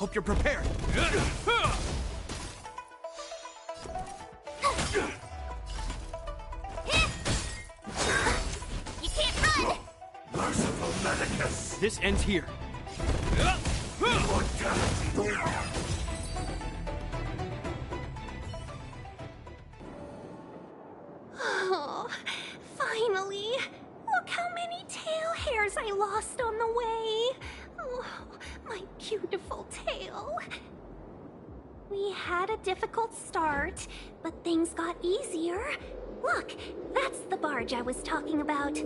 Hope you're prepared. You can't run! Merciful Medicus! This ends here. Immortality! Oh, finally! Look how many tail hairs I lost on the way! Oh, my beautiful tail. We had a difficult start, but things got easier. Look, that's the barge I was talking about.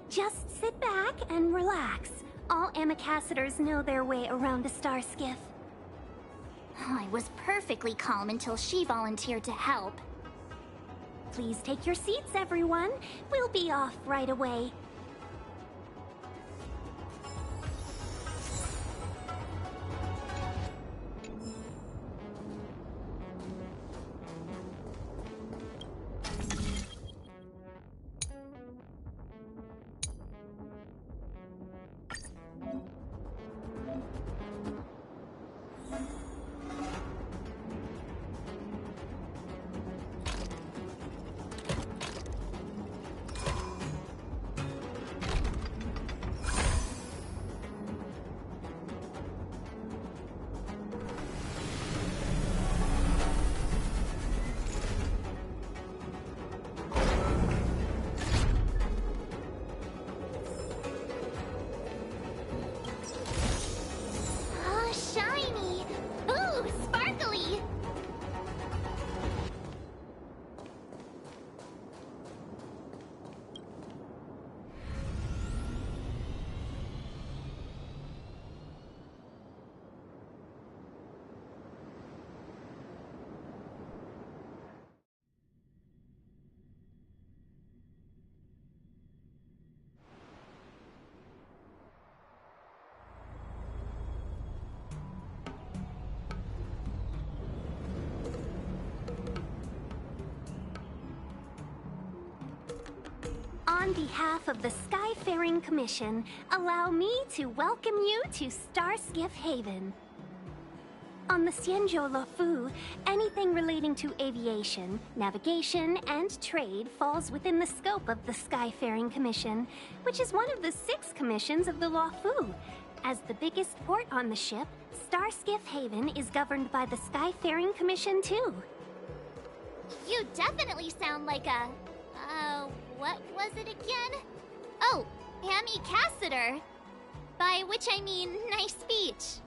Just sit back and relax. All ambassadors know their way around a star skiff. I was perfectly calm until she volunteered to help. Please take your seats, everyone. We'll be off right away. Shiny! Ooh, sparkly! On behalf of the Skyfaring Commission, allow me to welcome you to Starskiff Haven. On the Xianzhou Luofu, anything relating to aviation, navigation, and trade falls within the scope of the Skyfaring Commission, which is one of the 6 commissions of the Luofu. As the biggest port on the ship, Starskiff Haven is governed by the Skyfaring Commission too. You definitely sound like a... what was it again? Oh, ambassador. By which I mean, nice speech.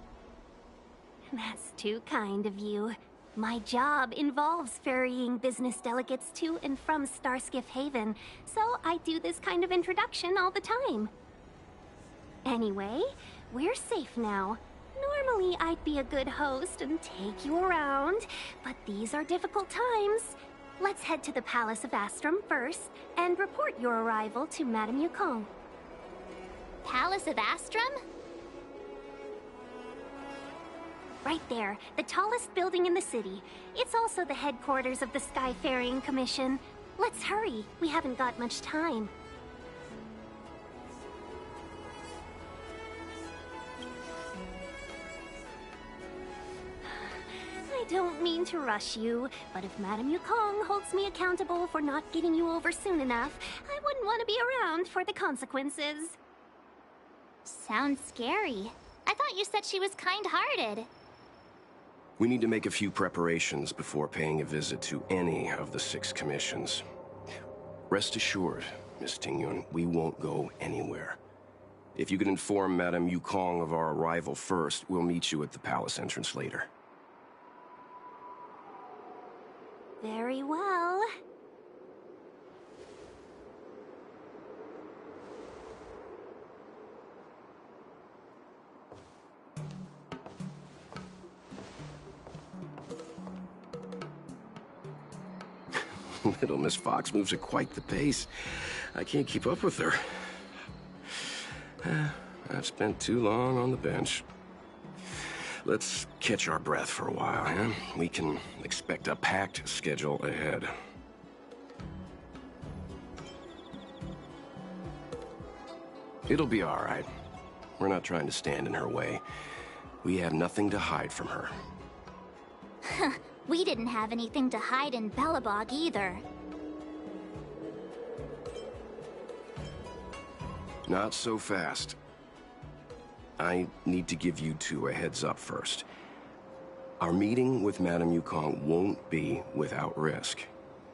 That's too kind of you. My job involves ferrying business delegates to and from Starskiff Haven, so I do this kind of introduction all the time. Anyway, we're safe now. Normally, I'd be a good host and take you around, but these are difficult times. Let's head to the Palace of Astrum first and report your arrival to Madame Yukong. Palace of Astrum? Right there, the tallest building in the city. It's also the headquarters of the Skyfaring Commission. Let's hurry, we haven't got much time. I don't mean to rush you, but if Madame Yukong holds me accountable for not getting you over soon enough, I wouldn't want to be around for the consequences. Sounds scary. I thought you said she was kind-hearted. We need to make a few preparations before paying a visit to any of the 6 commissions. Rest assured, Miss Tingyun, we won't go anywhere. If you could inform Madame Yukong of our arrival first, we'll meet you at the palace entrance later. Very well. Little Miss Fox moves at quite the pace. I can't keep up with her. I've spent too long on the bench. Let's catch our breath for a while, huh? We can expect a packed schedule ahead. It'll be all right. We're not trying to stand in her way. We have nothing to hide from her. We didn't have anything to hide in Belobog either. Not so fast. I need to give you two a heads up first. Our meeting with Madame Yukong won't be without risk.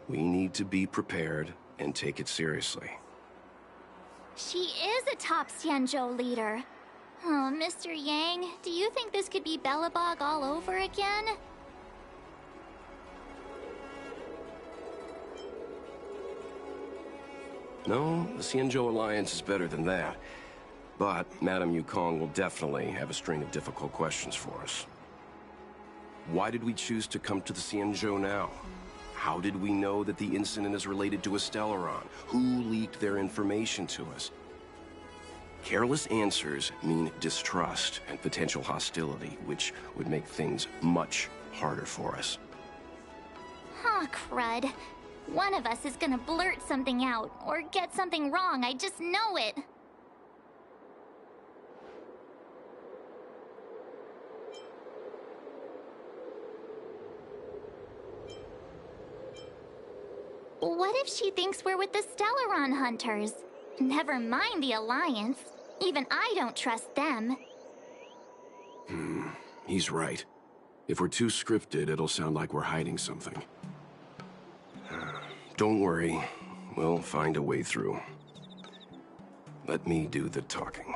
We need to be prepared and take it seriously. She is a top Xianzhou leader. Oh, Mr. Yang, do you think this could be Belobog all over again? No, the Xianzhou Alliance is better than that. But Madame Yukong will definitely have a string of difficult questions for us. Why did we choose to come to the Xianzhou now? How did we know that the incident is related to a Stellaron? Who leaked their information to us? Careless answers mean distrust and potential hostility, which would make things much harder for us. Huh, crud. One of us is gonna blurt something out, or get something wrong, I just know it. What if she thinks we're with the Stellaron Hunters? Never mind the Alliance. Even I don't trust them. He's right. If we're too scripted, it'll sound like we're hiding something. Don't worry. We'll find a way through. Let me do the talking.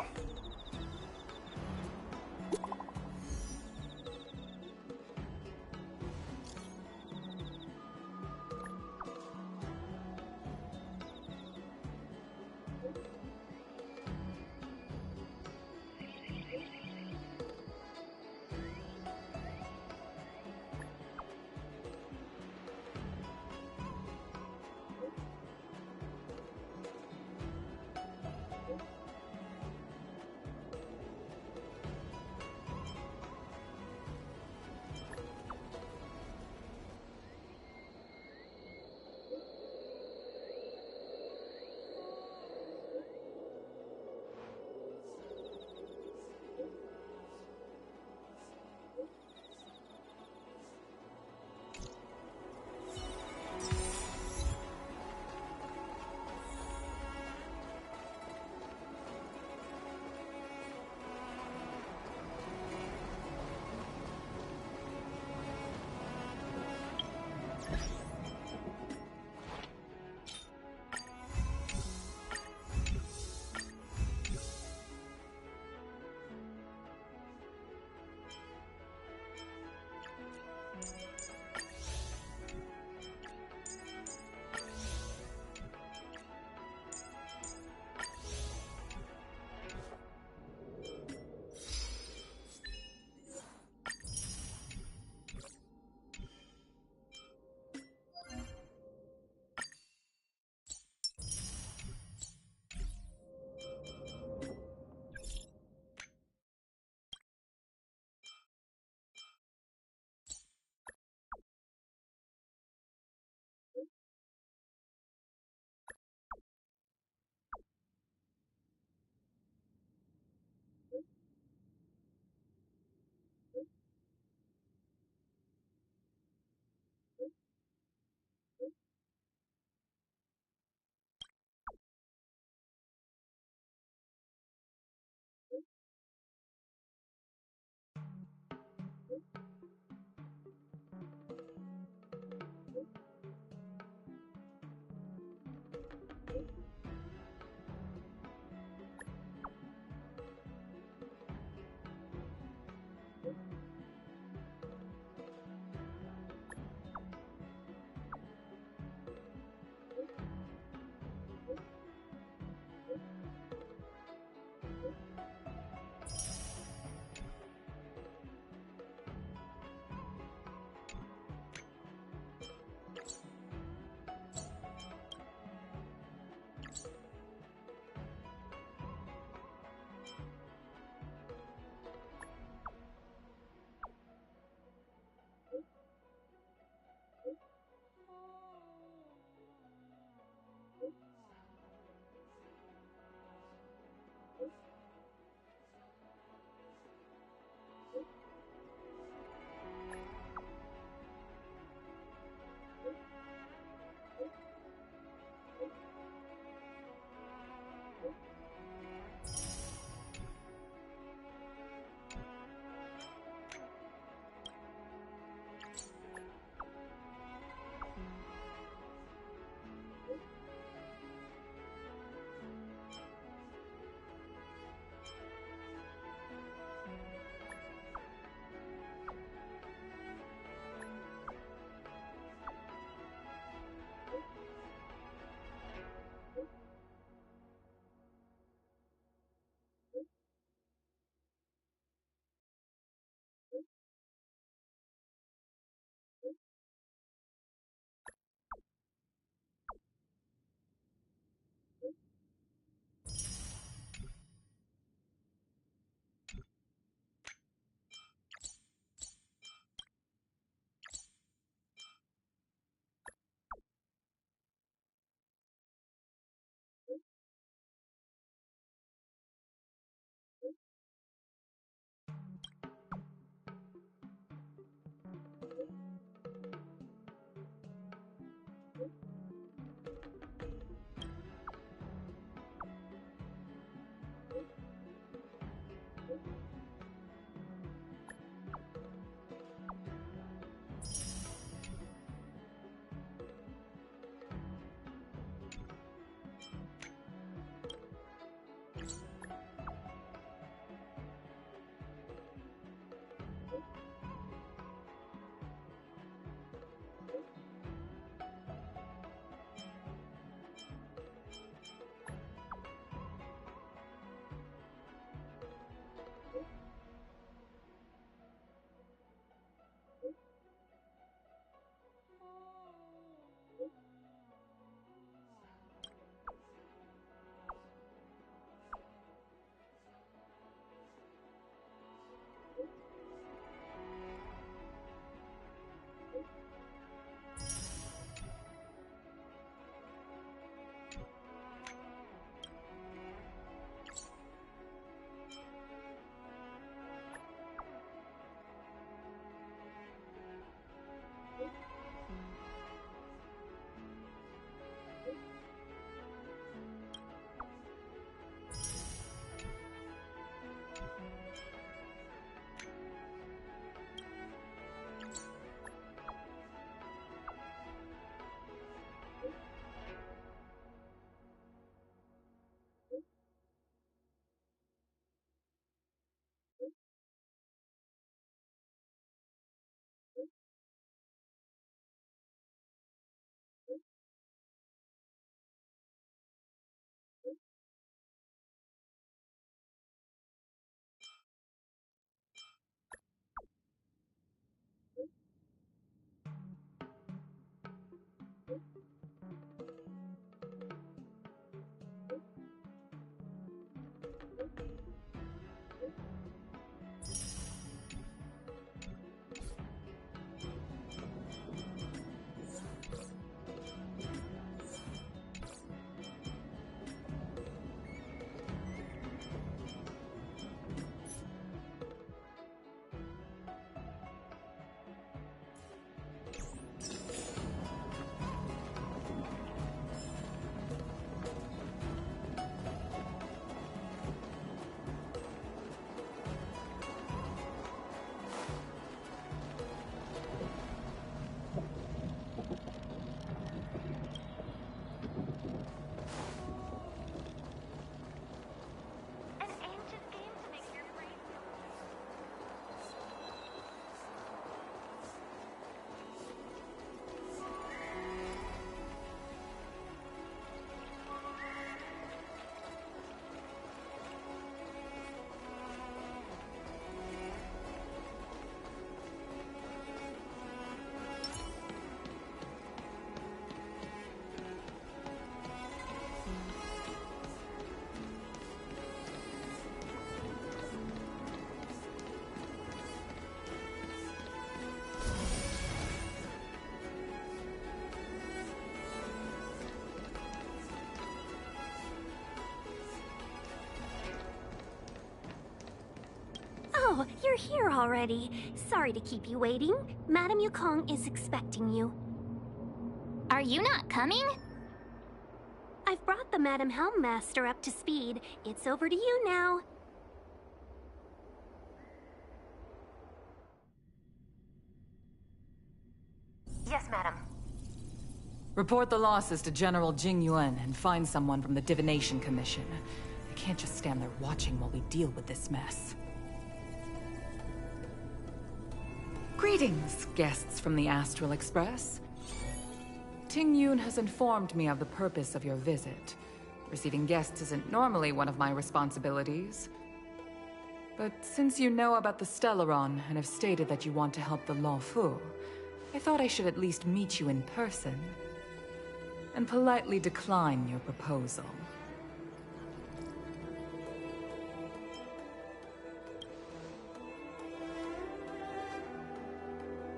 Oh, you're here already. Sorry to keep you waiting. Madame Yukong is expecting you. Are you not coming? I've brought the Madame Helmmaster up to speed. It's over to you now. Yes, madam. Report the losses to General Jing Yuan and find someone from the Divination Commission. I can't just stand there watching while we deal with this mess. Greetings, guests from the Astral Express. Ting Yun has informed me of the purpose of your visit. Receiving guests isn't normally one of my responsibilities. But since you know about the Stellaron and have stated that you want to help the Luofu, I thought I should at least meet you in person and politely decline your proposal.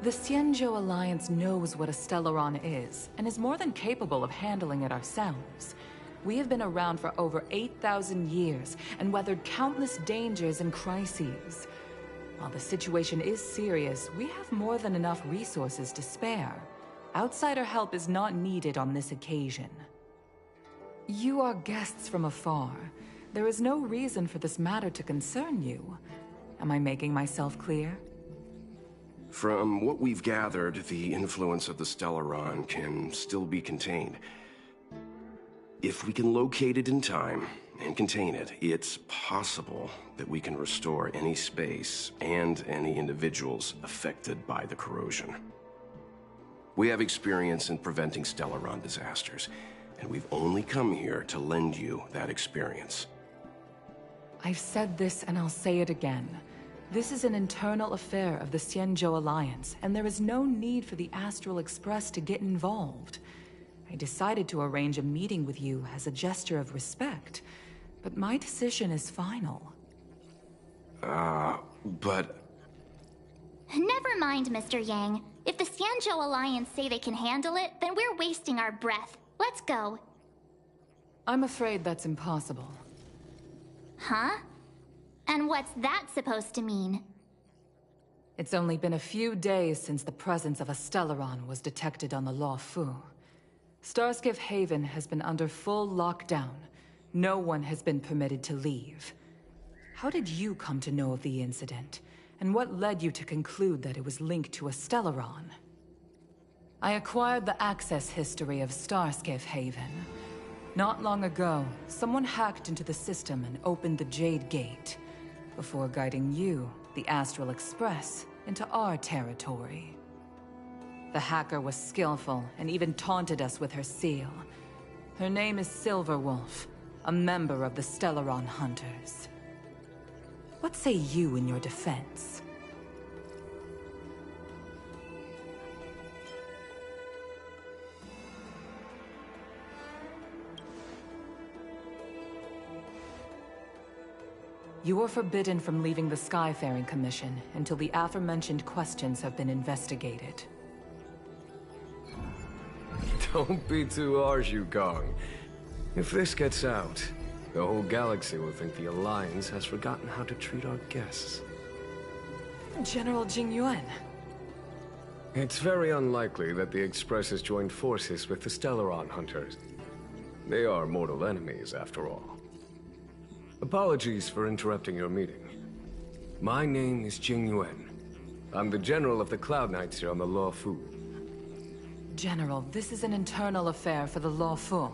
The Xianzhou Alliance knows what a Stellaron is, and is more than capable of handling it ourselves. We have been around for over 8,000 years, and weathered countless dangers and crises. While the situation is serious, we have more than enough resources to spare. Outsider help is not needed on this occasion. You are guests from afar. There is no reason for this matter to concern you. Am I making myself clear? From what we've gathered, the influence of the Stellaron can still be contained. If we can locate it in time and contain it, it's possible that we can restore any space and any individuals affected by the corrosion. We have experience in preventing Stellaron disasters, and we've only come here to lend you that experience. I've said this and I'll say it again. This is an internal affair of the Xianzhou Alliance, and there is no need for the Astral Express to get involved. I decided to arrange a meeting with you as a gesture of respect, but my decision is final. But... Never mind, Mr. Yang. If the Xianzhou Alliance say they can handle it, then we're wasting our breath. Let's go. I'm afraid that's impossible. Huh? And what's that supposed to mean? It's only been a few days since the presence of a Stellaron was detected on the Luofu. Starskiff Haven has been under full lockdown. No one has been permitted to leave. How did you come to know of the incident? And what led you to conclude that it was linked to a Stellaron? I acquired the access history of Starskiff Haven. Not long ago, someone hacked into the system and opened the Jade Gate, before guiding you, the Astral Express, into our territory. The hacker was skillful and even taunted us with her seal. Her name is Silverwolf, a member of the Stellaron Hunters. What say you in your defense? You are forbidden from leaving the Skyfaring Commission until the aforementioned questions have been investigated. Don't be too harsh, Yukong. If this gets out, the whole galaxy will think the Alliance has forgotten how to treat our guests. General Jingyuan. It's very unlikely that the Express has joined forces with the Stellaron Hunters. They are mortal enemies, after all. Apologies for interrupting your meeting. My name is Jingyuan. I'm the General of the Cloud Knights here on the Luofu. General, this is an internal affair for the Luofu.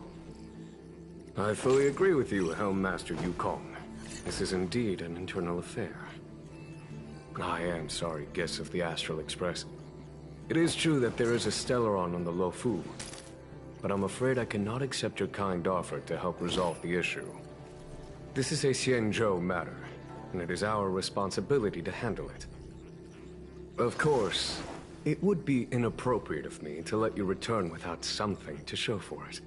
I fully agree with you, Helm Master Yukong. This is indeed an internal affair. I am sorry, guests of the Astral Express. It is true that there is a Stellaron on the Luofu, but I'm afraid I cannot accept your kind offer to help resolve the issue. This is a Xianzhou matter, and it is our responsibility to handle it. Of course, it would be inappropriate of me to let you return without something to show for it.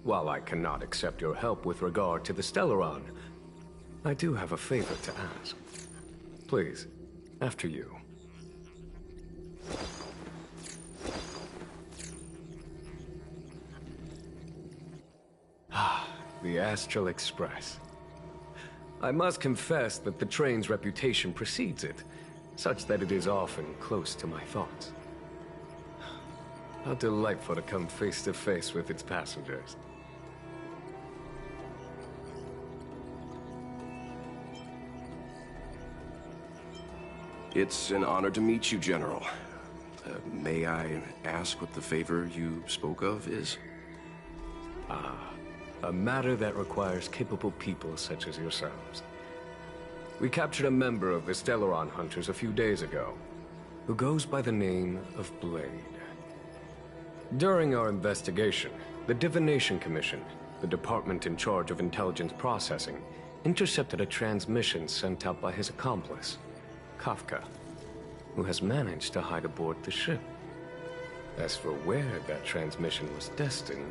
While I cannot accept your help with regard to the Stellaron, I do have a favor to ask. Please, after you. The Astral Express. I must confess that the train's reputation precedes it, such that it is often close to my thoughts. How delightful to come face to face with its passengers. It's an honor to meet you, General. May I ask what the favor you spoke of is? A matter that requires capable people such as yourselves. We captured a member of the Stellaron Hunters a few days ago, who goes by the name of Blade. During our investigation, the Divination Commission, the department in charge of intelligence processing, intercepted a transmission sent out by his accomplice, Kafka, who has managed to hide aboard the ship. As for where that transmission was destined...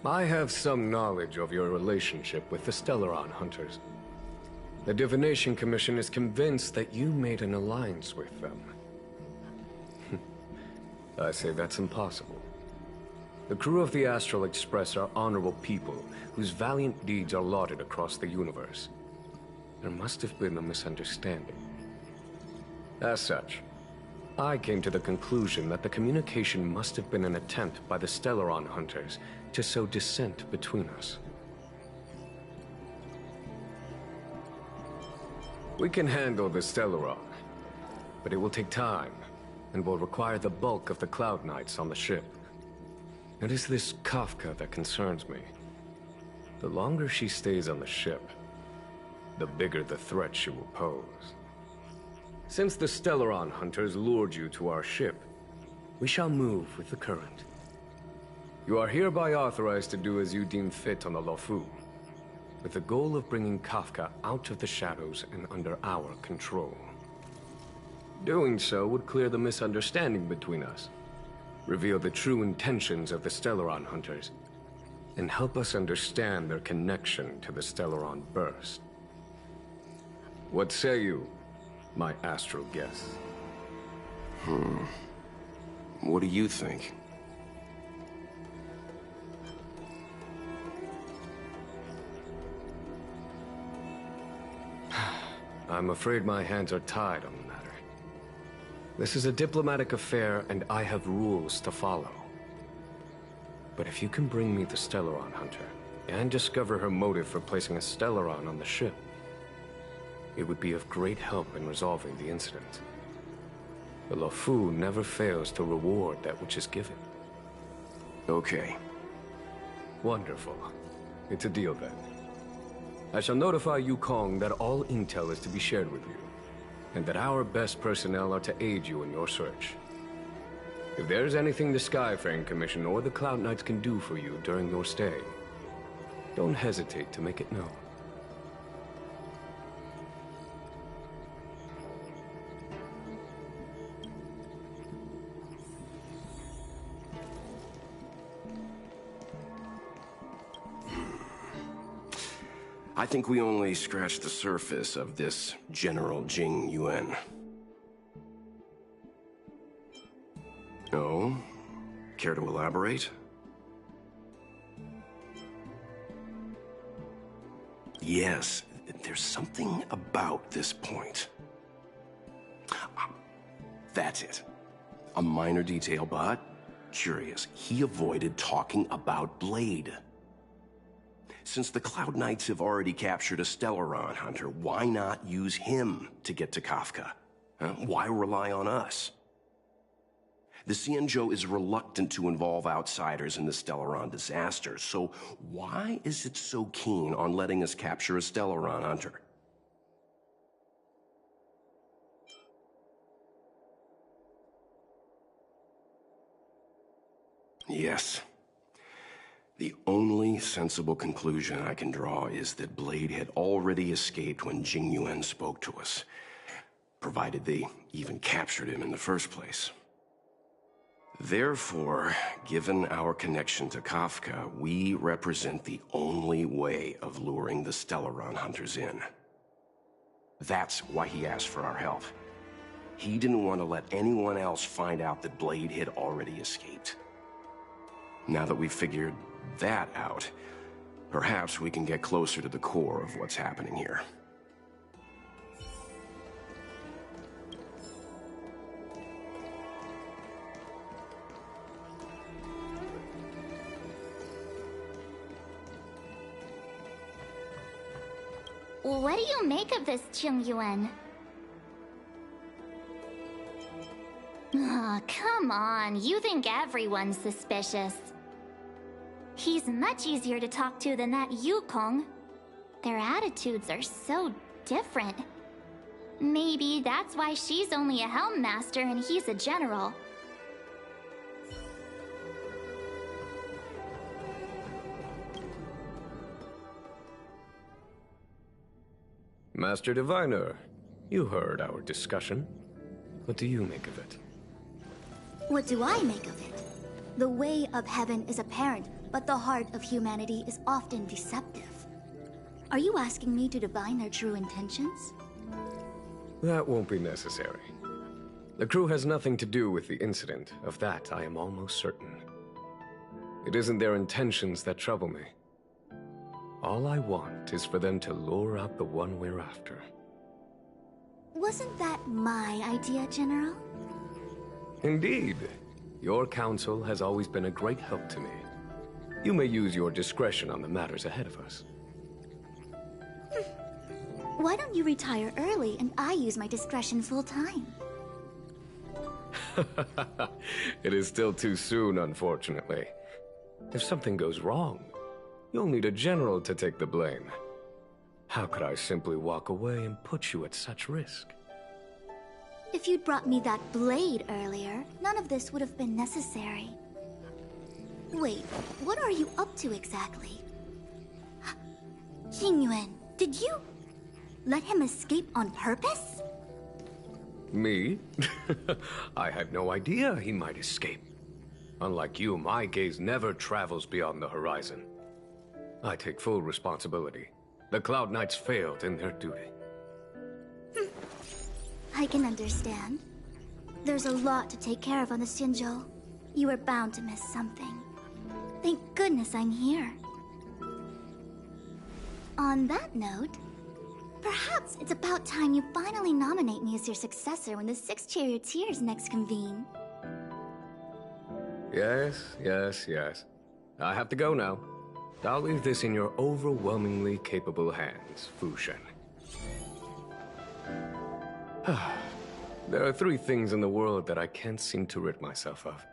I have some knowledge of your relationship with the Stellaron Hunters. The Divination Commission is convinced that you made an alliance with them. I say that's impossible. The crew of the Astral Express are honorable people whose valiant deeds are lauded across the universe. There must have been a misunderstanding. As such, I came to the conclusion that the communication must have been an attempt by the Stellaron hunters to sow dissent between us. We can handle the Stellaron, but it will take time, and will require the bulk of the Cloud Knights on the ship. It is this Kafka that concerns me. The longer she stays on the ship, the bigger the threat she will pose. Since the Stellaron hunters lured you to our ship, we shall move with the current. You are hereby authorized to do as you deem fit on the Luofu, with the goal of bringing Kafka out of the shadows and under our control. Doing so would clear the misunderstanding between us, reveal the true intentions of the Stellaron hunters, and help us understand their connection to the Stellaron burst. What say you, my astral guest? What do you think? I'm afraid my hands are tied on the matter. This is a diplomatic affair, and I have rules to follow. But if you can bring me the Stellaron hunter, and discover her motive for placing a Stellaron on the ship, it would be of great help in resolving the incident. The Luofu never fails to reward that which is given. Okay. Wonderful. It's a deal then. I shall notify Yukong that all intel is to be shared with you, and that our best personnel are to aid you in your search. If there is anything the Skyfaring Commission or the Cloud Knights can do for you during your stay, don't hesitate to make it known. I think we only scratched the surface of this General Jing Yuan. No? Care to elaborate? Yes, there's something about this point. That's it. A minor detail, but curious. He avoided talking about Blade. Since the Cloud Knights have already captured a Stellaron hunter, why not use him to get to Kafka? Why rely on us? The Xianzhou is reluctant to involve outsiders in the Stellaron disaster, so why is it so keen on letting us capture a Stellaron hunter? Yes. The only sensible conclusion I can draw is that Blade had already escaped when Jing Yuan spoke to us, provided they even captured him in the first place. Therefore, given our connection to Kafka, we represent the only way of luring the Stellaron hunters in. That's why he asked for our help. He didn't want to let anyone else find out that Blade had already escaped. Now that we've figured that out, perhaps we can get closer to the core of what's happening here. What do you make of this, Jing Yuan? Oh, come on. You think everyone's suspicious. He's much easier to talk to than that Yukong. Their attitudes are so different. Maybe that's why she's only a Helm Master and he's a general. Master Diviner, you heard our discussion. What do you make of it? What do I make of it? The way of heaven is apparent, but the heart of humanity is often deceptive. Are you asking me to divine their true intentions? That won't be necessary. The crew has nothing to do with the incident. Of that, I am almost certain. It isn't their intentions that trouble me. All I want is for them to lure out the one we're after. Wasn't that my idea, General? Indeed. Your counsel has always been a great help to me. You may use your discretion on the matters ahead of us. Why don't you retire early and I use my discretion full time? It is still too soon, unfortunately. If something goes wrong, you'll need a general to take the blame. How could I simply walk away and put you at such risk? If you'd brought me that blade earlier, none of this would have been necessary. Wait, what are you up to exactly? Qingyuan, did you let him escape on purpose? Me? I had no idea he might escape. Unlike you, my gaze never travels beyond the horizon. I take full responsibility. The Cloud Knights failed in their duty. I can understand. There's a lot to take care of on the Xinzhou. You were bound to miss something. Thank goodness I'm here. On that note, perhaps it's about time you finally nominate me as your successor when the Six Charioteers next convene. Yes. I have to go now. I'll leave this in your overwhelmingly capable hands, Fu Shen. There are three things in the world that I can't seem to rid myself of.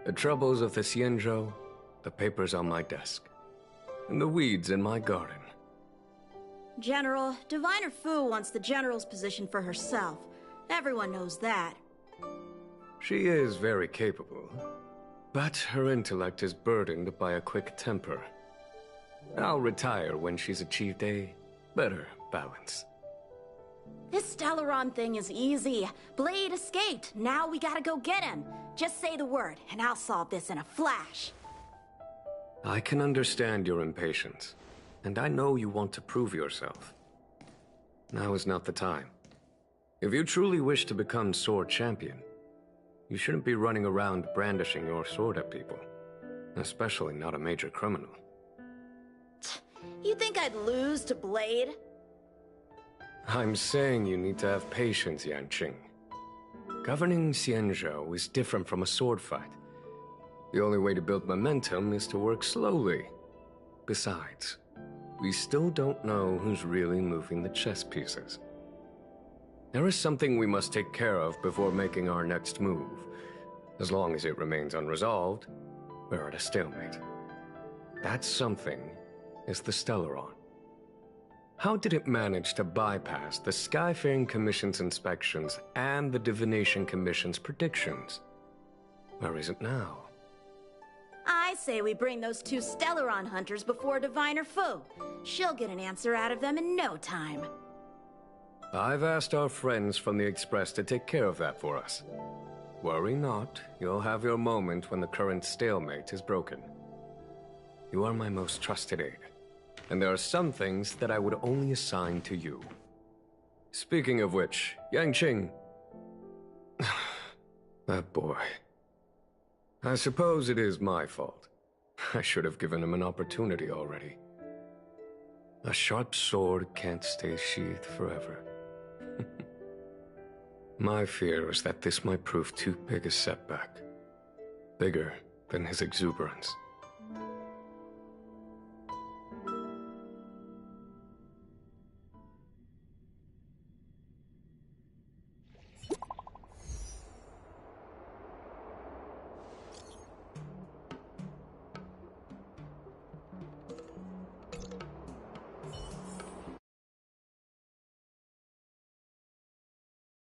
The troubles of the Xianzhou, the papers on my desk, and the weeds in my garden. General, Diviner Fu wants the General's position for herself. Everyone knows that. She is very capable, but her intellect is burdened by a quick temper. I'll retire when she's achieved a better balance. This Stellaron thing is easy. Blade escaped. Now we gotta go get him. Just say the word, and I'll solve this in a flash. I can understand your impatience, and I know you want to prove yourself. Now is not the time. If you truly wish to become Sword Champion, you shouldn't be running around brandishing your sword at people. Especially not a major criminal. You think I'd lose to Blade? I'm saying you need to have patience, Yanqing. Governing Xianzhou is different from a sword fight. The only way to build momentum is to work slowly. Besides, we still don't know who's really moving the chess pieces. There is something we must take care of before making our next move. As long as it remains unresolved, we're at a stalemate. That something is the Stellaron. How did it manage to bypass the Skyfaring Commission's inspections and the Divination Commission's predictions? Where is it now? I say we bring those two Stellaron hunters before Diviner Fu. She'll get an answer out of them in no time. I've asked our friends from the Express to take care of that for us. Worry not, you'll have your moment when the current stalemate is broken. You are my most trusted aide, and there are some things that I would only assign to you. Speaking of which, Yanqing... that boy... I suppose it is my fault. I should have given him an opportunity already. A sharp sword can't stay sheathed forever. My fear is that this might prove too big a setback. Bigger than his exuberance.